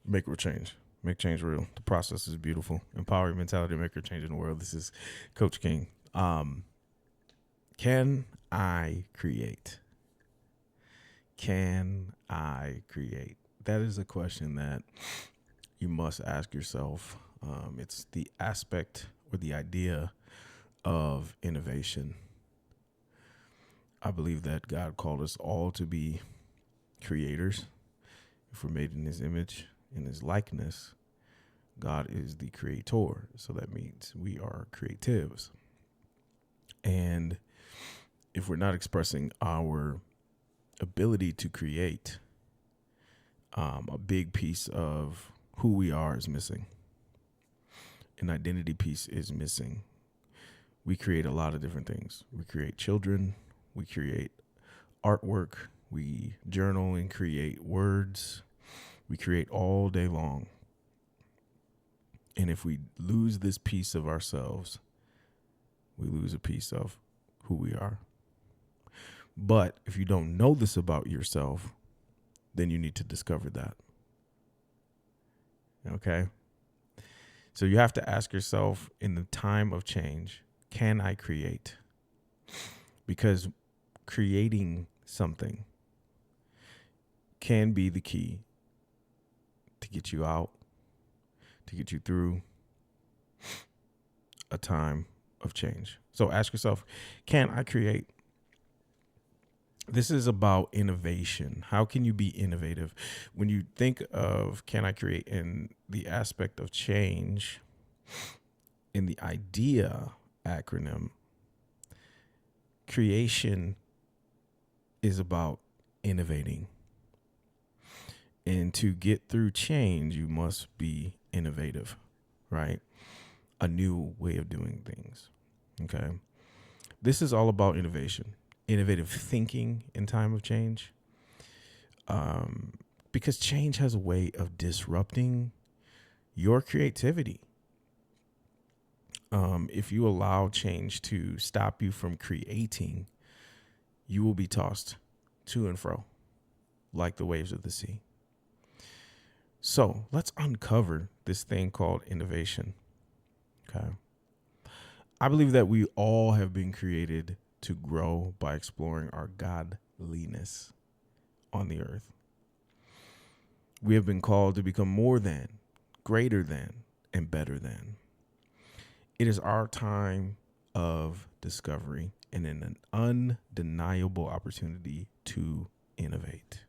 Make real change. Make change real. The process is beautiful. Empower your mentality to make real change in the world. This is Coach King. Can I create? Can I create? That is a question that you must ask yourself. It's the aspect or the idea of innovation. I believe that God called us all to be creators. If we're made in his image, in his likeness, God is the creator. So that means we are creatives. And if we're not expressing our ability to create, a big piece of who we are is missing. An identity piece is missing. We create a lot of different things. We create children. We create artwork. We journal and create words. We create all day long. And if we lose this piece of ourselves, we lose a piece of who we are. But if you don't know this about yourself, then you need to discover that. Okay? So you have to ask yourself, in the time of change, can I create? Because creating something can be the key to get you out, to get you through a time of change. So ask yourself, can I create? This is about innovation. How can you be innovative? When you think of can I create in the aspect of change, in the idea acronym, creation is about innovating. And to get through change, you must be innovative, right? A new way of doing things. Okay. This is all about innovation, innovative thinking in time of change. Because change has a way of disrupting your creativity. If you allow change to stop you from creating, you will be tossed to and fro like the waves of the sea. So let's uncover this thing called innovation. Okay. I believe that we all have been created to grow by exploring our godliness on the earth. We have been called to become more than, greater than, and better than. It is our time of discovery and an undeniable opportunity to innovate.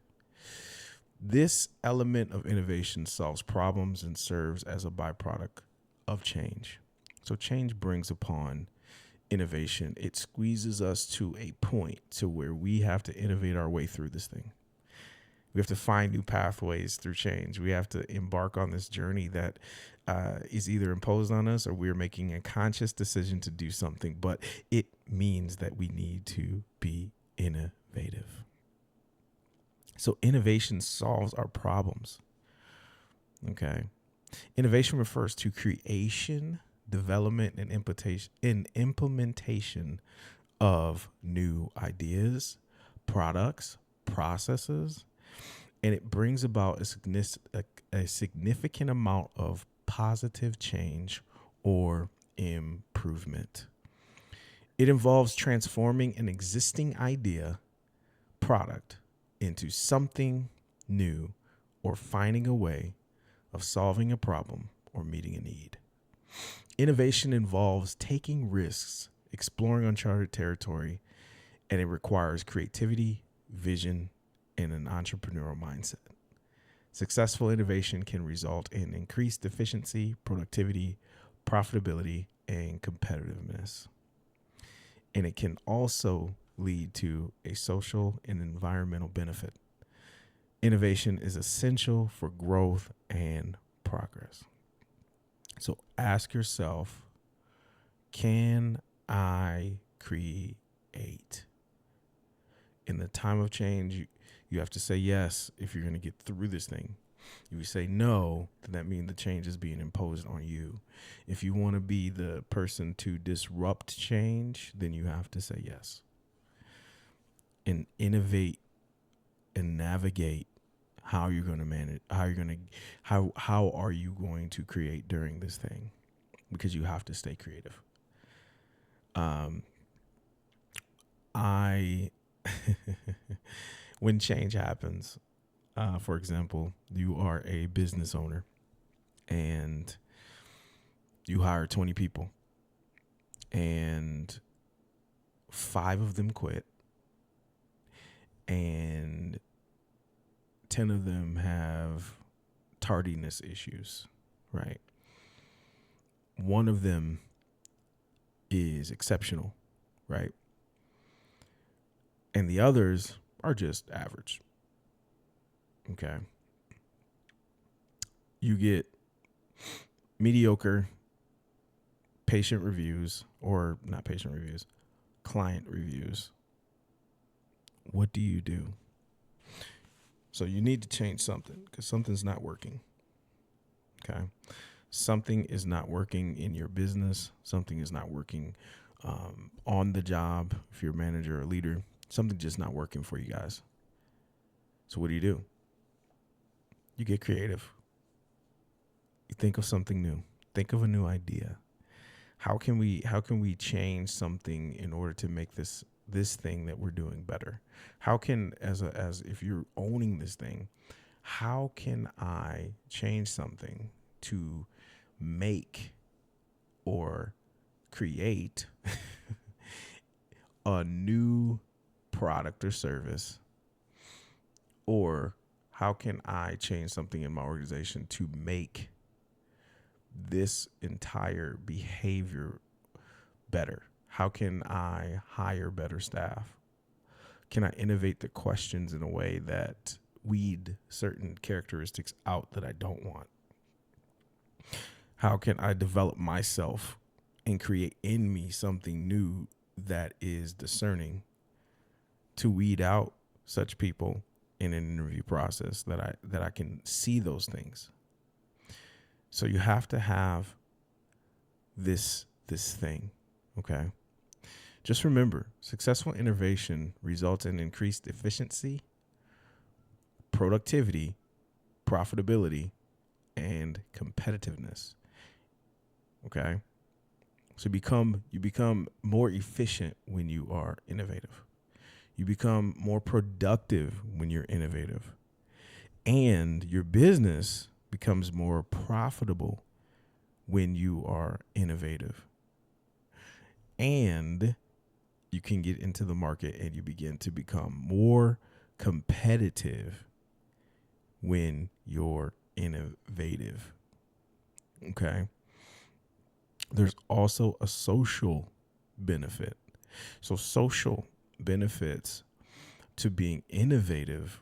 This element of innovation solves problems and serves as a byproduct of change. So change brings upon innovation. It squeezes us to a point to where we have to innovate our way through this thing. We have to find new pathways through change. We have to embark on this journey that is either imposed on us or we're making a conscious decision to do something. But it means that we need to be innovative. So innovation solves our problems. Okay. Innovation refers to creation, development, and implementation of new ideas, products, processes, and it brings about a significant amount of positive change or improvement. It involves transforming an existing idea, product, into something new or finding a way of solving a problem or meeting a need. Innovation involves taking risks, exploring uncharted territory, and it requires creativity, vision, and an entrepreneurial mindset. Successful innovation can result in increased efficiency, productivity, profitability, and competitiveness. And it can also lead to a social and environmental benefit. Innovation is essential for growth and progress. So ask yourself, can I create? In the time of change, you have to say yes if you're going to get through this thing. If you say no, then that means the change is being imposed on you. If you want to be the person to disrupt change, then you have to say yes. And innovate and navigate how you're going to manage, how are you going to create during this thing, because you have to stay creative. Um, I when change happens, for example, you are a business owner and you hire 20 people and 5 of them quit and 10 of them have tardiness issues, right? One of them is exceptional, right? And the others are just average. Okay. You get mediocre patient reviews, or not patient reviews, client reviews. What do you do? So you need to change something because something's not working. Okay. Something is not working in your business. Something is not working on the job. If you're a manager or leader, something's just not working for you guys. So what do? You get creative. You think of something new. Think of a new idea. How can we change something in order to make this thing that we're doing better? How can, as if you're owning this thing, how can I change something to make or create a new product or service? Or how can I change something in my organization to make this entire behavior better? How can I hire better staff? Can I innovate the questions in a way that weed certain characteristics out that I don't want? How can I develop myself and create in me something new that is discerning to weed out such people in an interview process that I can see those things? So you have to have this thing, okay? Just remember, successful innovation results in increased efficiency, productivity, profitability, and competitiveness. Okay? So you become more efficient when you are innovative. You become more productive when you're innovative. And your business becomes more profitable when you are innovative. And you can get into the market and you begin to become more competitive when you're innovative. Okay. There's also a social benefit. So, social benefits to being innovative,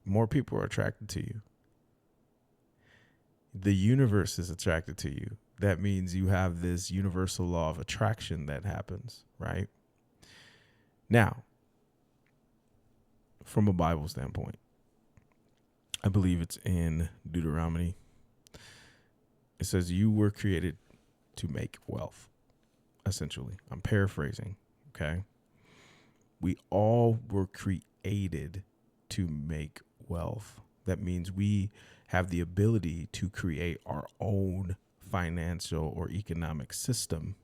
more people are attracted to you. The universe is attracted to you. That means you have this universal law of attraction that happens, right? Now, from a Bible standpoint, I believe it's in Deuteronomy. It says you were created to make wealth, essentially. I'm paraphrasing, okay? We all were created to make wealth. That means we have the ability to create our own financial or economic system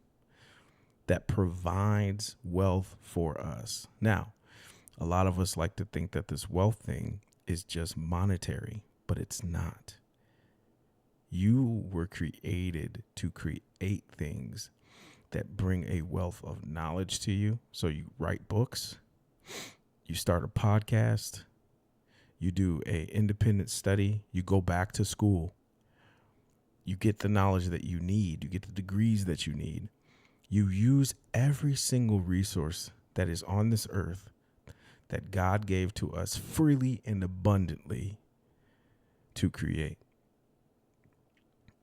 that provides wealth for us. Now, a lot of us like to think that this wealth thing is just monetary, but it's not. You were created to create things that bring a wealth of knowledge to you. So you write books, you start a podcast, you do a independent study, you go back to school, you get the knowledge that you need, you get the degrees that you need. You use every single resource that is on this earth that God gave to us freely and abundantly to create.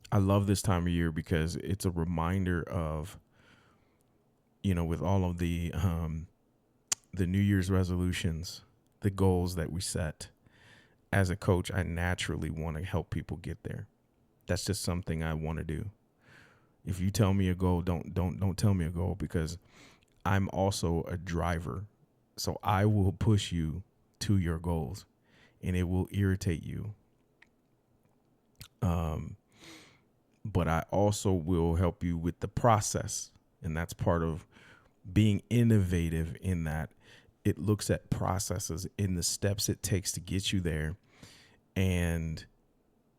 I love this time of year because it's a reminder of, with all of the New Year's resolutions, the goals that we set. As a coach, I naturally want to help people get there. That's just something I want to do. If you tell me a goal, don't tell me a goal, because I'm also a driver. So I will push you to your goals. and it will irritate you. But I also will help you with the process. And that's part of being innovative, in that it looks at processes in the steps it takes to get you there. And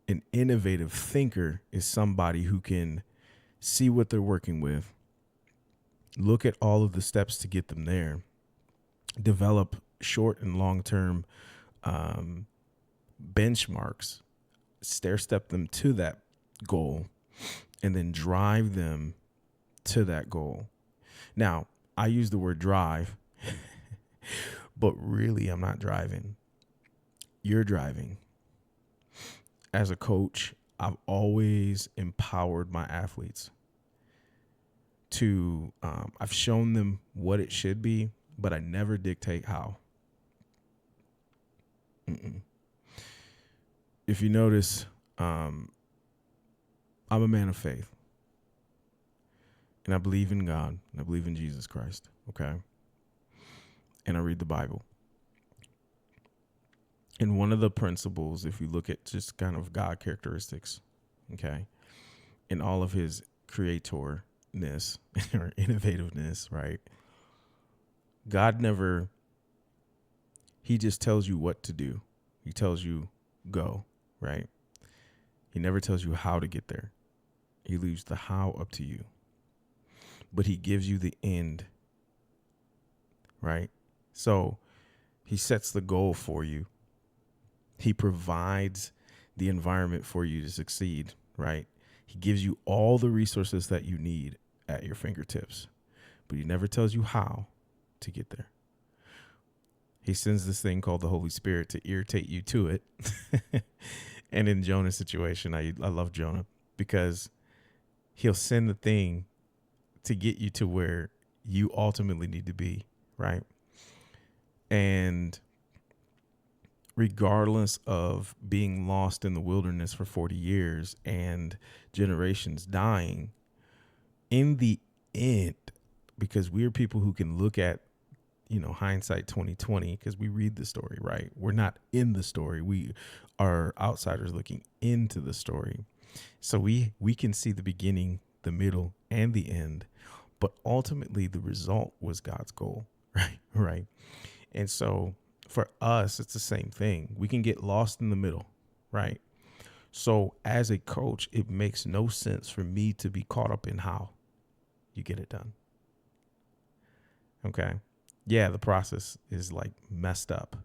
an innovative thinker is somebody who can see what they're working with, look at all of the steps to get them there, develop short and long-term benchmarks, stair step them to that goal, and then drive them to that goal. Now, I use the word drive, but really I'm not driving. You're driving. As a coach, I've always empowered my athletes to, I've shown them what it should be, but I never dictate how. If you notice, I'm a man of faith, and I believe in God, and I believe in Jesus Christ, okay? And I read the Bible. And one of the principles, if you look at just kind of God characteristics, okay, in all of his creatorness or innovativeness, right? God never, he just tells you what to do. He tells you go, right? He never tells you how to get there. He leaves the how up to you. But he gives you the end, right? So he sets the goal for you. He provides the environment for you to succeed, right? He gives you all the resources that you need at your fingertips, but he never tells you how to get there. He sends this thing called the Holy Spirit to irritate you to it. And in Jonah's situation, I love Jonah because he'll send the thing to get you to where you ultimately need to be, right? And regardless of being lost in the wilderness for 40 years and generations dying, in the end, because we're people who can look at, hindsight 2020, because we read the story, right? We're not in the story. We are outsiders looking into the story. So we can see the beginning, the middle, and the end, but ultimately the result was God's goal, right? Right. And so for us, it's the same thing. We can get lost in the middle, right? So as a coach, it makes no sense for me to be caught up in how you get it done. Okay. Yeah, the process is like messed up.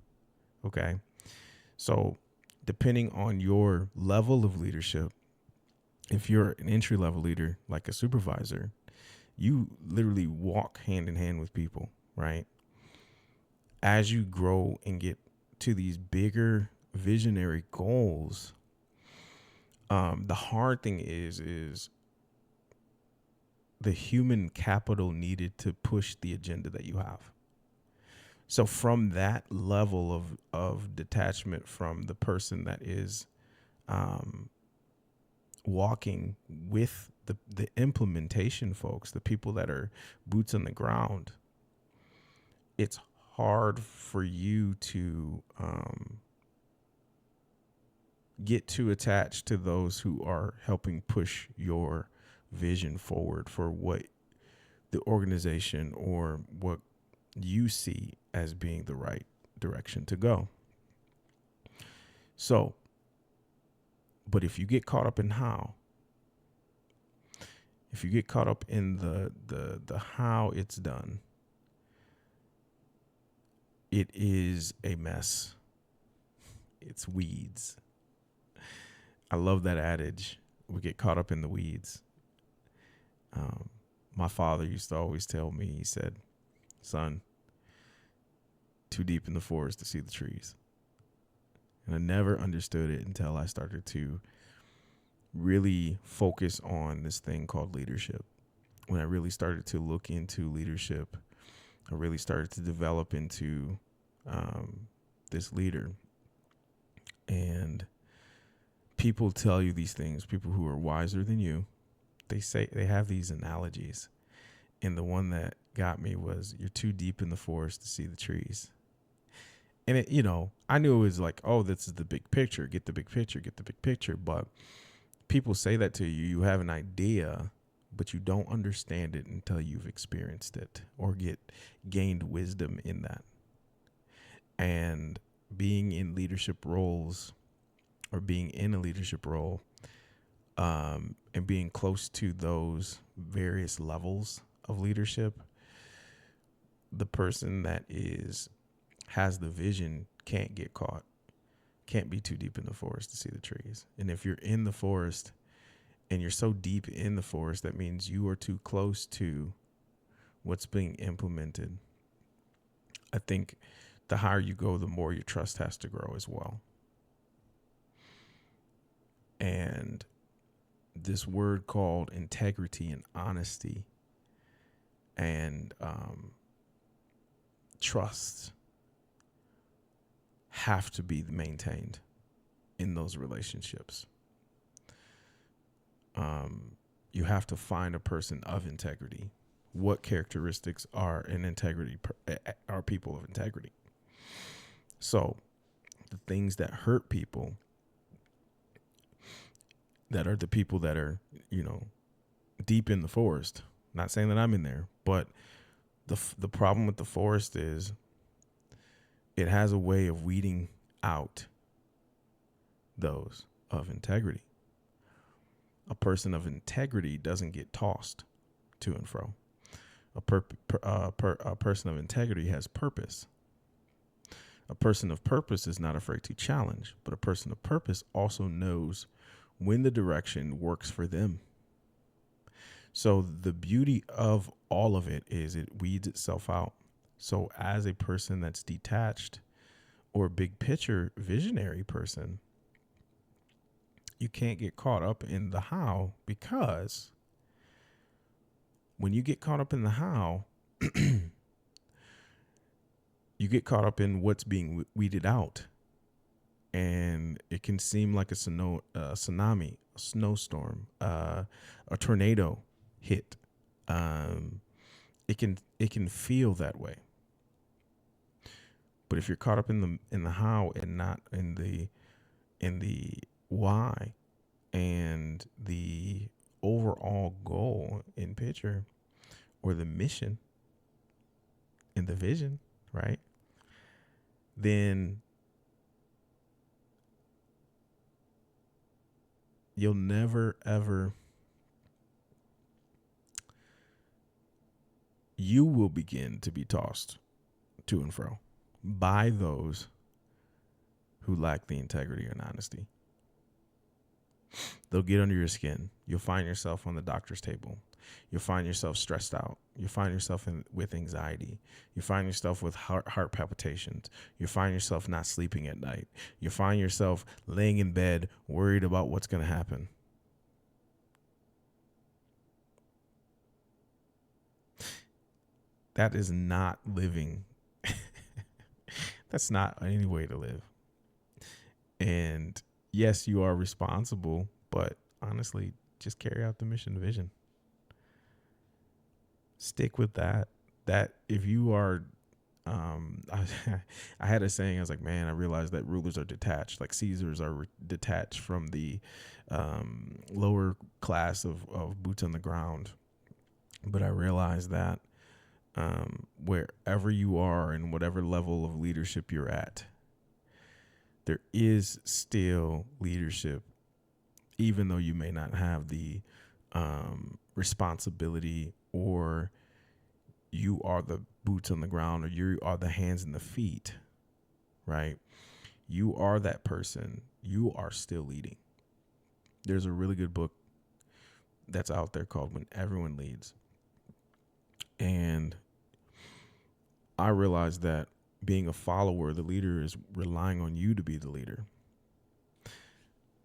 Okay. So depending on your level of leadership, if you're an entry level leader, like a supervisor, you literally walk hand in hand with people, right? As you grow and get to these bigger visionary goals, the hard thing is the human capital needed to push the agenda that you have. So from that level of detachment from the person that is walking with the implementation folks, the people that are boots on the ground, it's hard for you to get too attached to those who are helping push your vision forward for what the organization or what you see as being the right direction to go. So, but if you get caught up in how, if you get caught up in the how it's done, it is a mess. It's weeds. I love that adage. We get caught up in the weeds. My father used to always tell me, he said, son, too deep in the forest to see the trees. And I never understood it until I started to really focus on this thing called leadership. When I really started to look into leadership, I really started to develop into this leader. And people tell you these things, people who are wiser than you, they have these analogies. And the one that got me was, you're too deep in the forest to see the trees. And it, I knew it was like, oh, this is the big picture. Get the big picture. Get the big picture. But people say that to you. You have an idea, but you don't understand it until you've experienced it or gained wisdom in that. And being in leadership roles or being in a leadership role, and being close to those various levels of leadership, the person that has the vision can't get caught, can't be too deep in the forest to see the trees. And if you're in the forest and you're so deep in the forest, that means you are too close to what's being implemented. I think the higher you go, the more your trust has to grow as well. And this word called integrity and honesty and trust have to be maintained in those relationships. You have to find a person of integrity. What characteristics are are people of integrity? So the things that hurt people, that are the people that are, deep in the forest. Not saying that I'm in there, but the problem with the forest is it has a way of weeding out those of integrity. A person of integrity doesn't get tossed to and fro. A person of integrity has purpose. A person of purpose is not afraid to challenge, but a person of purpose also knows when the direction works for them. So the beauty of all of it is it weeds itself out. So as a person that's detached or big picture visionary person, you can't get caught up in the how, because when you get caught up in the how, you get caught up in what's being weeded out. And it can seem like a tsunami, a snowstorm, a tornado hit. It can feel that way. But if you're caught up in the how and not in the why and the overall goal in picture, or the mission and the vision, right? Then you'll never ever, you will begin to be tossed to and fro by those who lack the integrity and honesty. They'll get under your skin. You'll find yourself on the doctor's table. You'll find yourself stressed out. You find yourself with anxiety. You find yourself with heart palpitations. You find yourself not sleeping at night. You find yourself laying in bed worried about what's going to happen. That is not living. That's not any way to live. And yes, you are responsible, but honestly, just carry out the mission and vision. Stick with that. That if you are, I had a saying, I was like, man, I realized that rulers are detached, like Caesars are detached from the lower class of boots on the ground. But I realized that wherever you are and whatever level of leadership you're at, there is still leadership, even though you may not have the responsibility, or you are the boots on the ground, or you are the hands and the feet, right? You are that person. You are still leading. There's a really good book that's out there called When Everyone Leads. And I realized that being a follower, the leader is relying on you to be the leader.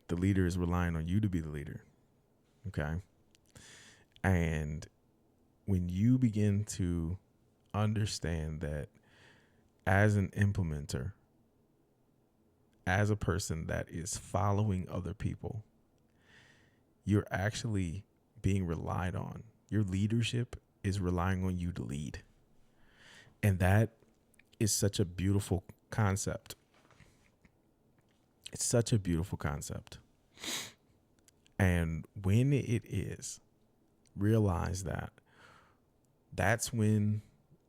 The leader is relying on you to be the leader. Okay. And when you begin to understand that as an implementer, as a person that is following other people, you're actually being relied on. Your leadership is relying on you to lead. And that is such a beautiful concept. It's such a beautiful concept. And when it is, realize that that's when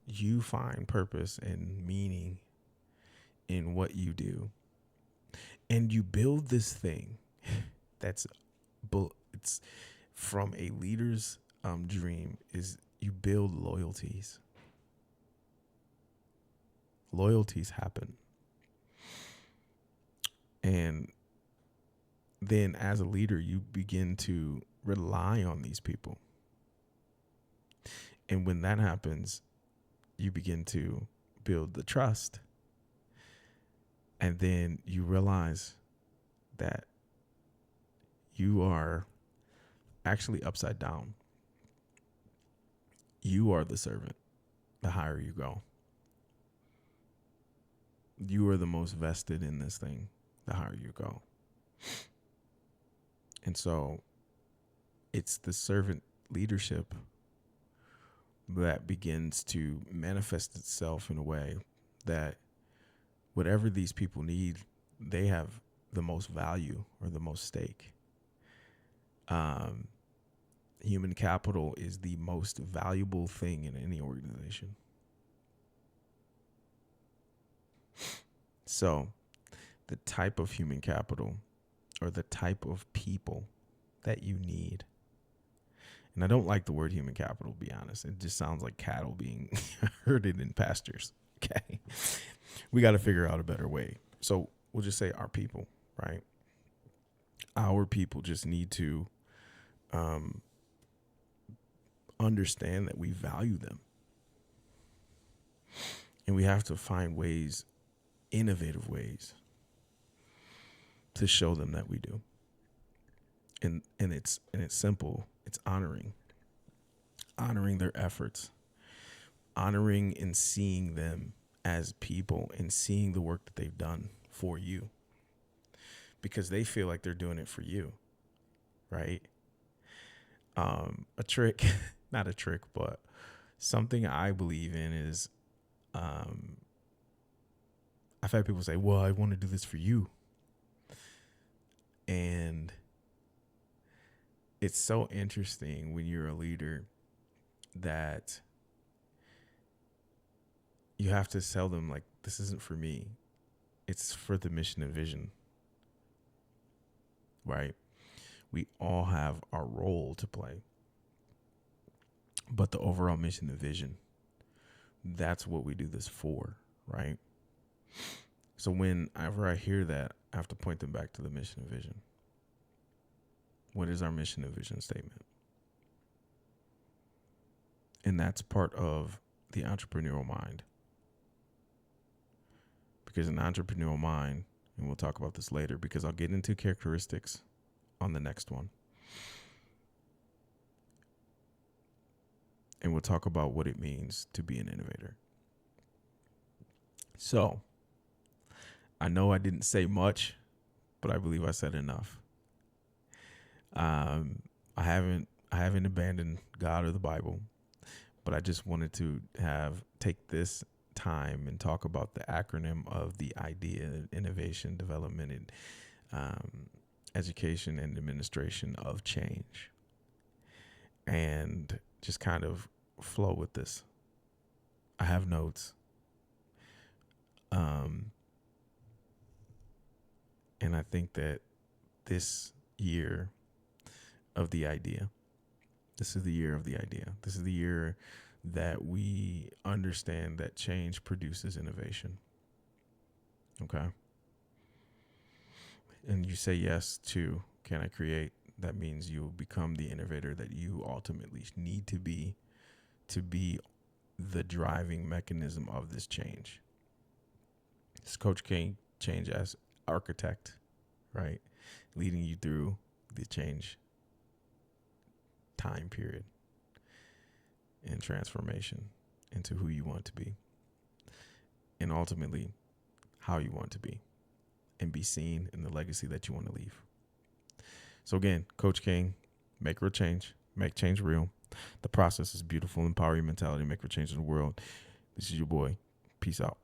you find purpose and meaning in what you do. And you build this thing that's it's from a leader's dream is you build loyalties. Loyalties happen. And then as a leader, you begin to rely on these people. And when that happens, you begin to build the trust. And then you realize that you are actually upside down. You are the servant the higher you go. You are the most vested in this thing the higher you go. And so it's the servant leadership that begins to manifest itself in a way that whatever these people need, they have the most value or the most stake. Human capital is the most valuable thing in any organization. So the type of human capital or the type of people that you need. And I don't like the word human capital, to be honest. It just sounds like cattle being herded in pastures. Okay. We got to figure out a better way. So we'll just say our people, right? Our people just need to understand that we value them. And we have to find ways, innovative ways, to show them that we do. And it's simple. It's honoring their efforts, honoring and seeing them as people and seeing the work that they've done for you, because they feel like they're doing it for you, right? A trick, not a trick, but something I believe in is, I've had people say, well, I want to do this for you. And it's so interesting when you're a leader that you have to tell them, like, this isn't for me. It's for the mission and vision, right? We all have our role to play, but the overall mission and vision, that's what we do this for, right? So whenever I hear that, I have to point them back to the mission and vision. What is our mission and vision statement? And that's part of the entrepreneurial mind. Because an entrepreneurial mind, and we'll talk about this later because I'll get into characteristics on the next one. And we'll talk about what it means to be an innovator. So, I know I didn't say much, but I believe I said enough. I haven't abandoned God or the Bible, but I just wanted to take this time and talk about the acronym of the idea, innovation, development, and education and administration of change, and just kind of flow with this. I have notes. And I think that this year of the idea, this is the year of the idea. This is the year that we understand that change produces innovation. Okay. And you say yes to, can I create? That means you become the innovator that you ultimately need to be the driving mechanism of this change. It's Coach King change as architect, right? Leading you through the change time period and transformation into who you want to be, and ultimately how you want to be, and be seen in the legacy that you want to leave. So again, Coach King, make real change, make change real. The process is beautiful. Empower your mentality, make real change in the world. This is your boy. Peace out.